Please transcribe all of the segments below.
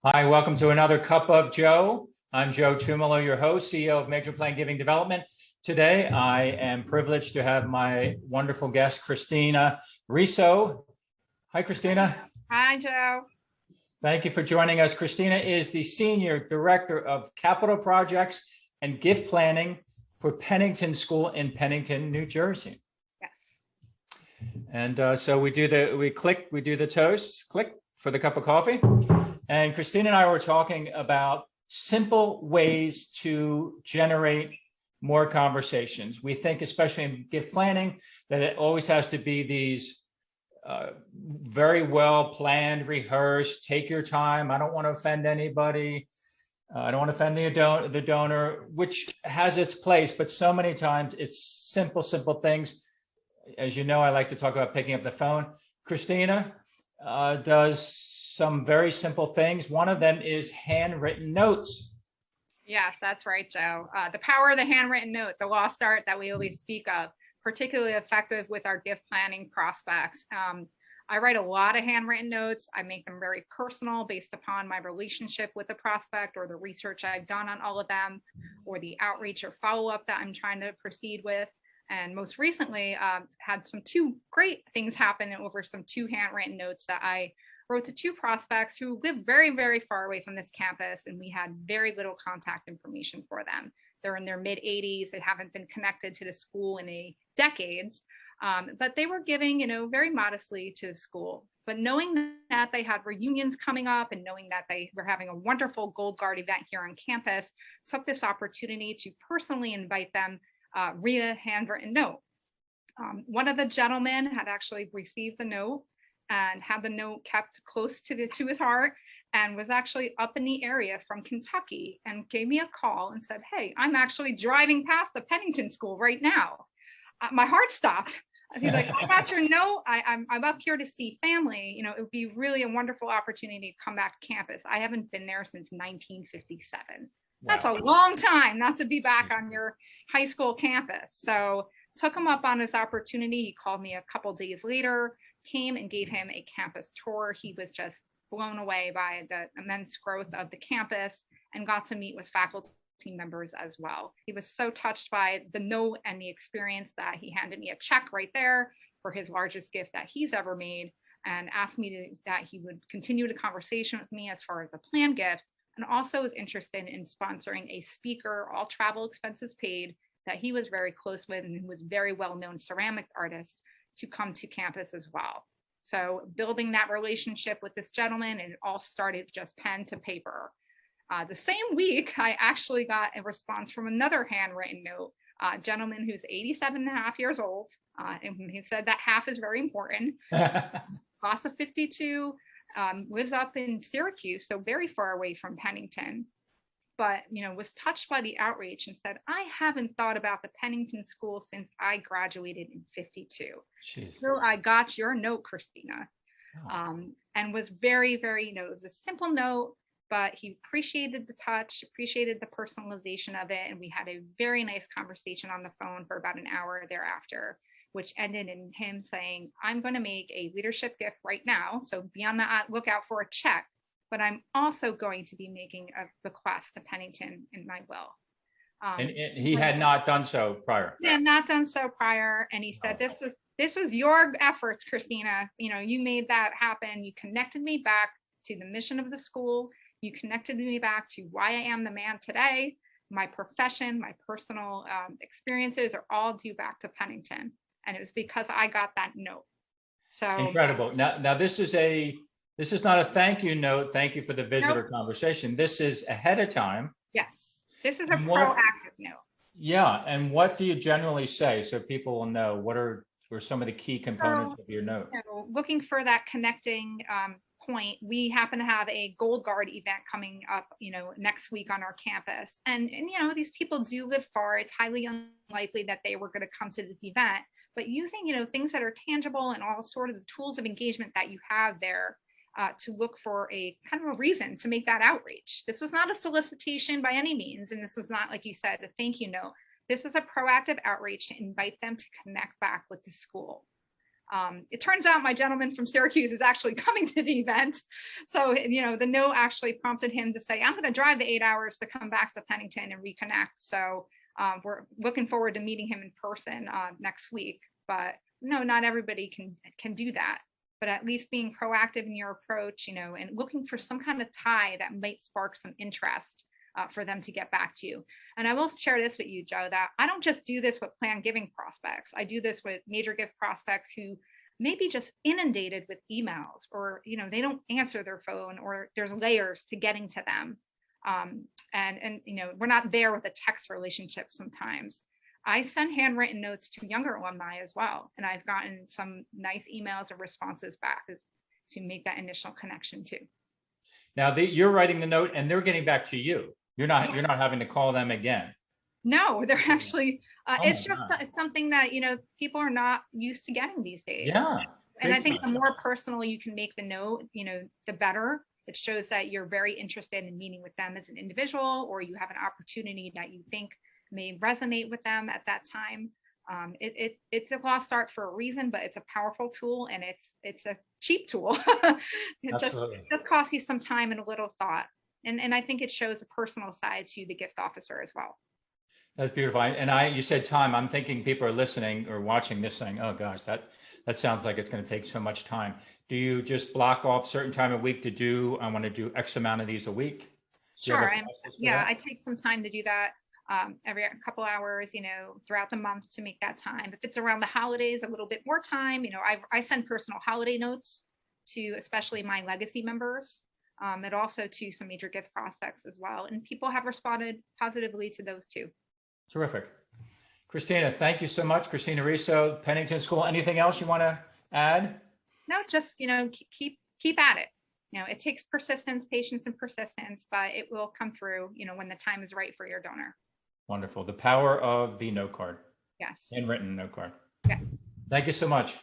Hi, welcome to another Cup of Joe. I'm Joe Tumalo, your host, CEO of Major Plan Giving Development. Today, I am privileged to have my wonderful guest, Christina Riso. Hi, Christina. Hi, Joe. Thank you for joining us. Christina is the Senior Director of Capital Projects and Gift Planning for Pennington School in Pennington, New Jersey. Yes. And so we do the toast, click for the cup of coffee. And Christina and I were talking about simple ways to generate more conversations. We think, especially in gift planning, that it always has to be these very well planned, rehearsed, take your time. I don't want to offend anybody. I don't want to offend the donor, which has its place, but so many times it's simple things. As you know, I like to talk about picking up the phone. Christina does some very simple things. One of them is handwritten notes. Yes, that's right, Joe. The power of the handwritten note, the lost art that we always speak of, particularly effective with our gift planning prospects. I write a lot of handwritten notes. I make them very personal based upon my relationship with the prospect or the research I've done on all of them, or the outreach or follow-up that I'm trying to proceed with. And most recently, had two great things happen over two handwritten notes that I wrote to two prospects who live very, very far away from this campus, and we had very little contact information for them. They're in their mid-80s. They haven't been connected to the school in decades, but they were giving, very modestly to the school. But knowing that they had reunions coming up and knowing that they were having a wonderful Gold Guard event here on campus, took this opportunity to personally invite them via handwritten note. One of the gentlemen had actually received the note and had the note kept close to his heart, and was actually up in the area from Kentucky, and gave me a call and said, "Hey, I'm actually driving past the Pennington school right now." My heart stopped. He's like, "I got your note. I'm up here to see family. It would be really a wonderful opportunity to come back to campus. I haven't been there since 1957. Wow. That's a long time not to be back on your high school campus." So took him up on his opportunity. He called me a couple days later, came and gave him a campus tour. He was just blown away by the immense growth of the campus and got to meet with faculty members as well. He was so touched by the note and the experience that he handed me a check right there for his largest gift that he's ever made, and asked me that he would continue the conversation with me as far as a planned gift, and also was interested in sponsoring a speaker, all travel expenses paid, that he was very close with and who was very well-known ceramic artist, to come to campus as well. So building that relationship with this gentleman, and it all started just pen to paper. The same week, I actually got a response from another handwritten note, a gentleman who's 87 and a half years old. And he said that half is very important. Class of 52, lives up in Syracuse, so very far away from Pennington. But, was touched by the outreach and said, "I haven't thought about the Pennington school since I graduated in 52. Jeez. So I got your note, Christina." Oh. And was very, very, it was a simple note, but he appreciated the touch, appreciated the personalization of it. And we had a very nice conversation on the phone for about an hour thereafter, which ended in him saying, "I'm going to make a leadership gift right now. So be on the lookout for a check. But I'm also going to be making a bequest to Pennington in my will." And he had not done so prior. Yeah, not done so prior. And he said, "This was your efforts, Christina. You made that happen. You connected me back to the mission of the school. You connected me back to why I am the man today. My profession, my personal experiences are all due back to Pennington. And it was because I got that note." So incredible. Now this is not a thank you note. Thank you for the visitor conversation. This is ahead of time. Yes. This is a proactive note. Yeah. And what do you generally say so people will know what are some of the key components of your note? Looking for that connecting point, we happen to have a Gold Guard event coming up, next week on our campus. And these people do live far. It's highly unlikely that they were going to come to this event. But using, things that are tangible and all sort of the tools of engagement that you have there, to look for a kind of a reason to make that outreach. This was not a solicitation by any means. And this was not, like you said, a thank you note. This is a proactive outreach to invite them to connect back with the school. It turns out my gentleman from Syracuse is actually coming to the event. So, the note actually prompted him to say, I'm going to drive the 8 hours to come back to Pennington and reconnect. So we're looking forward to meeting him in person next week. But no, not everybody can do that. But at least being proactive in your approach, and looking for some kind of tie that might spark some interest for them to get back to you. And I will share this with you, Joe, that I don't just do this with planned giving prospects. I do this with major gift prospects who may be just inundated with emails, or, they don't answer their phone, or there's layers to getting to them. And we're not there with a text relationship sometimes. I send handwritten notes to younger alumni as well. And I've gotten some nice emails or responses back to make that initial connection too. Now you're writing the note and they're getting back to you. You're not having to call them again. No, they're actually, it's something that, people are not used to getting these days. Yeah. And I think the more personal you can make the note, the better. It shows that you're very interested in meeting with them as an individual, or you have an opportunity that you think may resonate with them at that time. It's a lost art for a reason, but it's a powerful tool, and it's a cheap tool. It just costs you some time and a little thought. And I think it shows a personal side to the gift officer as well. That's beautiful. And you said time. I'm thinking people are listening or watching this saying, oh gosh, that sounds like it's going to take so much time. Do you just block off certain time of week to I want to do X amount of these a week? Sure. I take some time to do that every couple hours, throughout the month to make that time. If it's around the holidays, a little bit more time. I send personal holiday notes to especially my legacy members, and also to some major gift prospects as well. And people have responded positively to those too. Terrific. Christina, thank you so much. Christina Riso, Pennington School. Anything else you want to add? No, just, keep at it. It takes persistence, patience, and persistence, but it will come through, when the time is right for your donor. Wonderful. The power of the note card. Yes. Handwritten note card. Yeah. Thank you so much.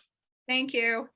Thank you.